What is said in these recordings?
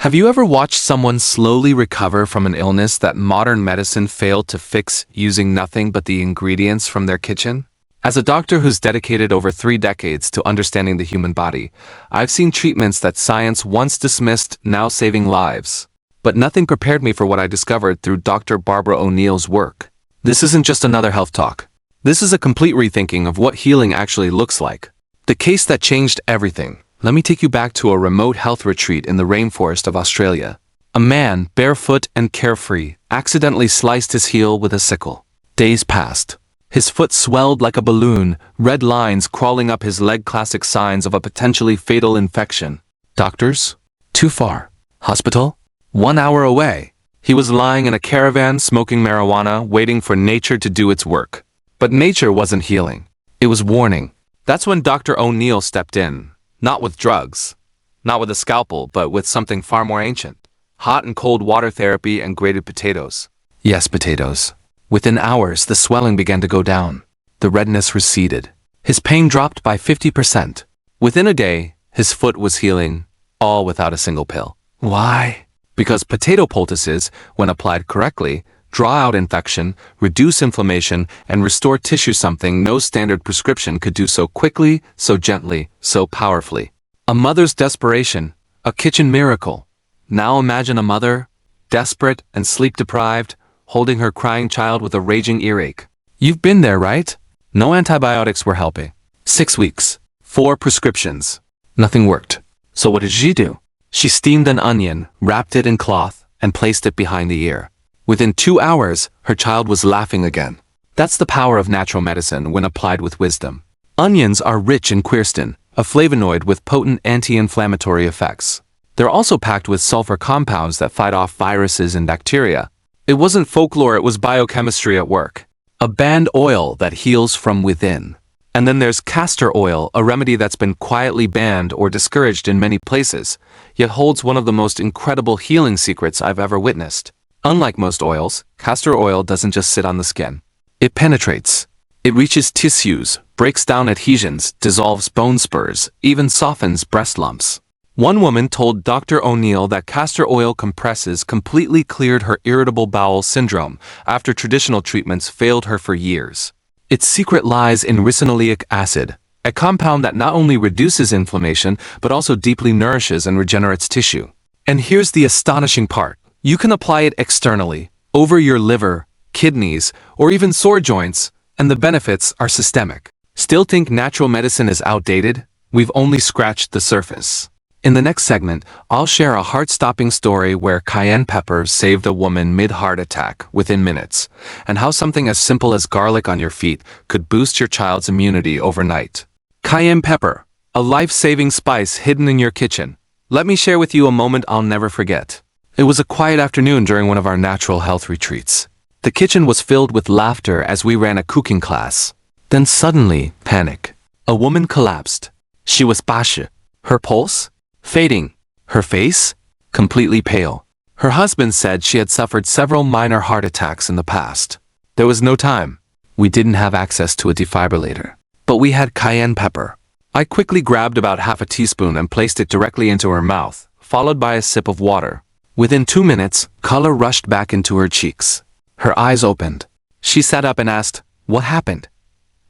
Have you ever watched someone slowly recover from an illness that modern medicine failed to fix using nothing but the ingredients from their kitchen? As a doctor who's dedicated over 3 decades to understanding the human body, I've seen treatments that science once dismissed now saving lives. But nothing prepared me for what I discovered through Dr. Barbara O'Neill's work. This isn't just another health talk. This is a complete rethinking of what healing actually looks like. The case that changed everything. Let me take you back to a remote health retreat in the rainforest of Australia. A man, barefoot and carefree, accidentally sliced his heel with a sickle. Days passed. His foot swelled like a balloon, red lines crawling up his leg, classic signs of a potentially fatal infection. Doctors? Too far. Hospital? 1 hour away. He was lying in a caravan smoking marijuana, waiting for nature to do its work. But nature wasn't healing. It was warning. That's when Dr. O'Neill stepped in. Not with drugs. Not with a scalpel, but with something far more ancient. Hot and cold water therapy and grated potatoes. Yes, potatoes. Within hours, the swelling began to go down. The redness receded. His pain dropped by 50%. Within a day, his foot was healing, all without a single pill. Why? Because potato poultices, when applied correctly, draw out infection, reduce inflammation, and restore tissue, something no standard prescription could do so quickly, so gently, so powerfully. A mother's desperation, a kitchen miracle. Now imagine a mother, desperate and sleep-deprived, holding her crying child with a raging earache. You've been there, right? No antibiotics were helping. 6 weeks. 4 prescriptions. Nothing worked. So what did she do? She steamed an onion, wrapped it in cloth, and placed it behind the ear. Within 2 hours, her child was laughing again. That's the power of natural medicine when applied with wisdom. Onions are rich in quercetin, a flavonoid with potent anti-inflammatory effects. They're also packed with sulfur compounds that fight off viruses and bacteria. It wasn't folklore, it was biochemistry at work. A banned oil that heals from within. And then there's castor oil, a remedy that's been quietly banned or discouraged in many places, yet holds one of the most incredible healing secrets I've ever witnessed. Unlike most oils, castor oil doesn't just sit on the skin. It penetrates. It reaches tissues, breaks down adhesions, dissolves bone spurs, even softens breast lumps. One woman told Dr. O'Neill that castor oil compresses completely cleared her irritable bowel syndrome after traditional treatments failed her for years. Its secret lies in ricinoleic acid, a compound that not only reduces inflammation but also deeply nourishes and regenerates tissue. And here's the astonishing part. You can apply it externally, over your liver, kidneys, or even sore joints, and the benefits are systemic. Still think natural medicine is outdated? We've only scratched the surface. In the next segment, I'll share a heart-stopping story where cayenne pepper saved a woman mid-heart attack within minutes, and how something as simple as garlic on your feet could boost your child's immunity overnight. Cayenne pepper, a life-saving spice hidden in your kitchen. Let me share with you a moment I'll never forget. It was a quiet afternoon during one of our natural health retreats. The kitchen was filled with laughter as we ran a cooking class. Then suddenly, panic. A woman collapsed. She was bashe. Her pulse? Fading. Her face? Completely pale. Her husband said she had suffered several minor heart attacks in the past. There was no time. We didn't have access to a defibrillator. But we had cayenne pepper. I quickly grabbed about half a teaspoon and placed it directly into her mouth, followed by a sip of water. Within 2 minutes, color rushed back into her cheeks. Her eyes opened. She sat up and asked, "What happened?"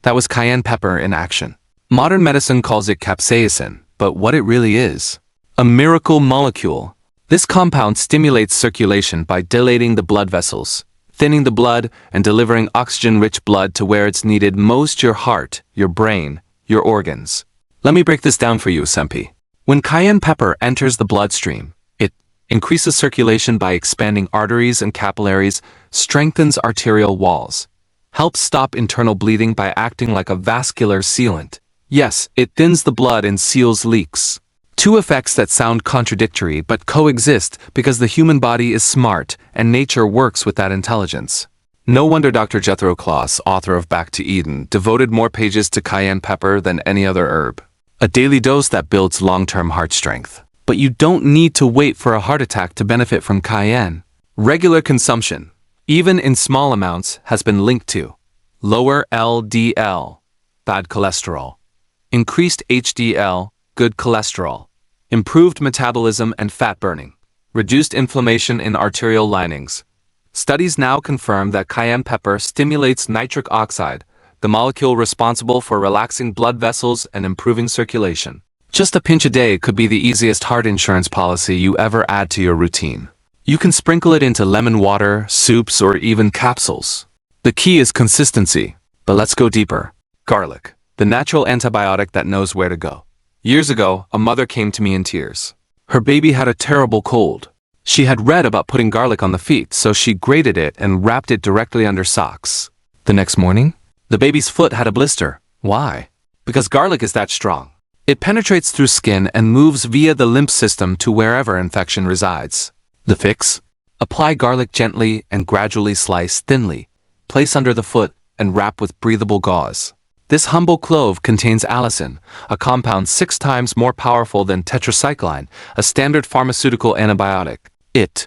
That was cayenne pepper in action. Modern medicine calls it capsaicin, but what it really is? A miracle molecule. This compound stimulates circulation by dilating the blood vessels, thinning the blood, and delivering oxygen-rich blood to where it's needed most: your heart, your brain, your organs. Let me break this down for you, Sempi. When cayenne pepper enters the bloodstream, it increases circulation by expanding arteries and capillaries, strengthens arterial walls, helps stop internal bleeding by acting like a vascular sealant. Yes, it thins the blood and seals leaks. 2 effects that sound contradictory but coexist because the human body is smart and nature works with that intelligence. No wonder Dr. Jethro Kloss, author of Back to Eden, devoted more pages to cayenne pepper than any other herb. A daily dose that builds long-term heart strength. But you don't need to wait for a heart attack to benefit from cayenne. Regular consumption, even in small amounts, has been linked to lower LDL, bad cholesterol, increased HDL, good cholesterol, improved metabolism and fat burning, reduced inflammation in arterial linings. Studies now confirm that cayenne pepper stimulates nitric oxide, the molecule responsible for relaxing blood vessels and improving circulation. Just a pinch a day could be the easiest heart insurance policy you ever add to your routine. You can sprinkle it into lemon water, soups, or even capsules. The key is consistency. But let's go deeper. Garlic, the natural antibiotic that knows where to go. Years ago, a mother came to me in tears. Her baby had a terrible cold. She had read about putting garlic on the feet, so she grated it and wrapped it directly under socks. The next morning, the baby's foot had a blister. Why? Because garlic is that strong. It penetrates through skin and moves via the lymph system to wherever infection resides. The fix? Apply garlic gently and gradually slice thinly. Place under the foot and wrap with breathable gauze. This humble clove contains allicin, a compound 6 times more powerful than tetracycline, a standard pharmaceutical antibiotic. It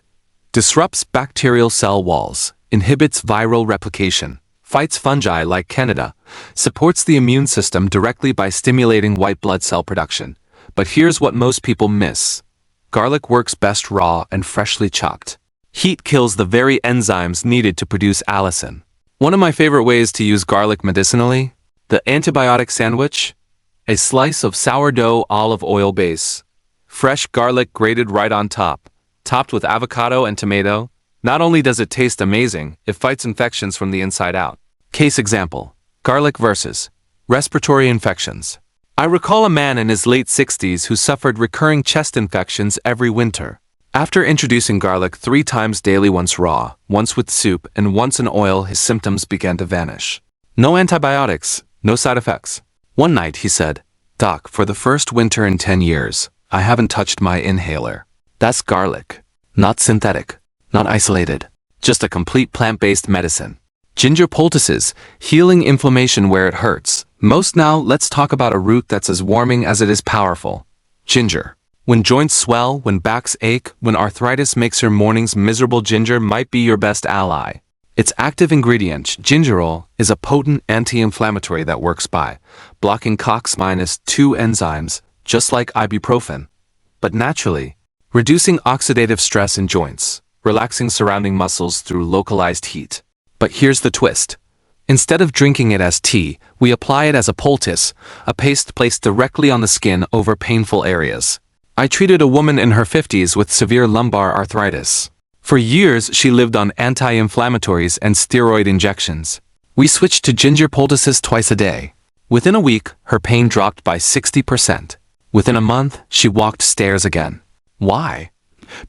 disrupts bacterial cell walls, inhibits viral replication, fights fungi like Candida, supports the immune system directly by stimulating white blood cell production. But here's what most people miss. Garlic works best raw and freshly chopped. Heat kills the very enzymes needed to produce allicin. One of my favorite ways to use garlic medicinally? The antibiotic sandwich? A slice of sourdough olive oil base. Fresh garlic grated right on top, topped with avocado and tomato. Not only does it taste amazing, it fights infections from the inside out. Case example: garlic versus respiratory infections. I recall a man in his late 60s who suffered recurring chest infections every winter. After introducing garlic 3 times daily, once raw, once with soup, and once in oil, his symptoms began to vanish. No antibiotics, no side effects. One night he said, "Doc, for the first winter in 10 years, I haven't touched my inhaler." That's garlic. Not synthetic, not isolated, just a complete plant-based medicine. Ginger poultices, healing inflammation where it hurts. Now, let's talk about a root that's as warming as it is powerful. Ginger. When joints swell, when backs ache, when arthritis makes your mornings miserable, ginger might be your best ally. Its active ingredient, gingerol, is a potent anti-inflammatory that works by blocking COX-2 enzymes, just like ibuprofen, but naturally, reducing oxidative stress in joints, relaxing surrounding muscles through localized heat. But here's the twist. Instead of drinking it as tea, we apply it as a poultice, a paste placed directly on the skin over painful areas. I treated a woman in her 50s with severe lumbar arthritis. For years, she lived on anti-inflammatories and steroid injections. We switched to ginger poultices twice a day. Within a week, her pain dropped by 60%. Within a month, she walked stairs again. Why?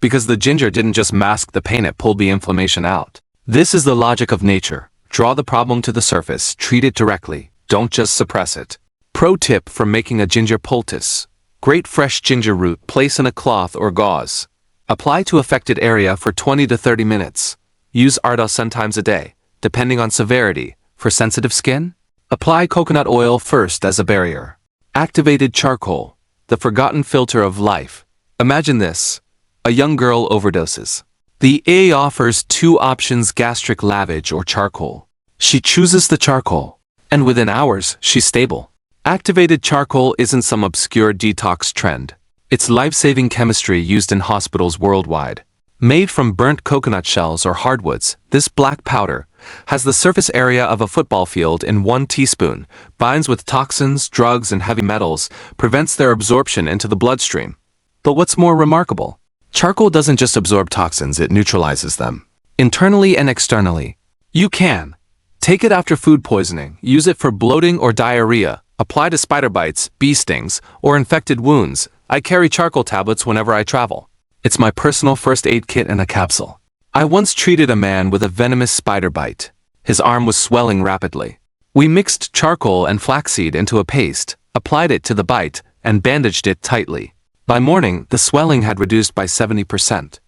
Because the ginger didn't just mask the pain, it pulled the inflammation out. This is the logic of nature. Draw the problem to the surface, treat it directly, don't just suppress it. Pro tip for making a ginger poultice. Grate fresh ginger root, place in a cloth or gauze. Apply to affected area for 20 to 30 minutes. Use Arda sometimes a day, depending on severity. For sensitive skin, apply coconut oil first as a barrier. Activated charcoal, the forgotten filter of life. Imagine this. A young girl overdoses. The A offers 2 options: gastric lavage or charcoal. She chooses the charcoal, and within hours, she's stable. Activated charcoal isn't some obscure detox trend. It's life-saving chemistry used in hospitals worldwide. Made from burnt coconut shells or hardwoods, this black powder has the surface area of a football field in 1 teaspoon, binds with toxins, drugs, and heavy metals, prevents their absorption into the bloodstream. But what's more remarkable? Charcoal doesn't just absorb toxins, it neutralizes them. Internally and externally. You can take it after food poisoning, use it for bloating or diarrhea, apply to spider bites, bee stings, or infected wounds. I carry charcoal tablets whenever I travel. It's my personal first aid kit in a capsule. I once treated a man with a venomous spider bite. His arm was swelling rapidly. We mixed charcoal and flaxseed into a paste, applied it to the bite, and bandaged it tightly. By morning, the swelling had reduced by 70%.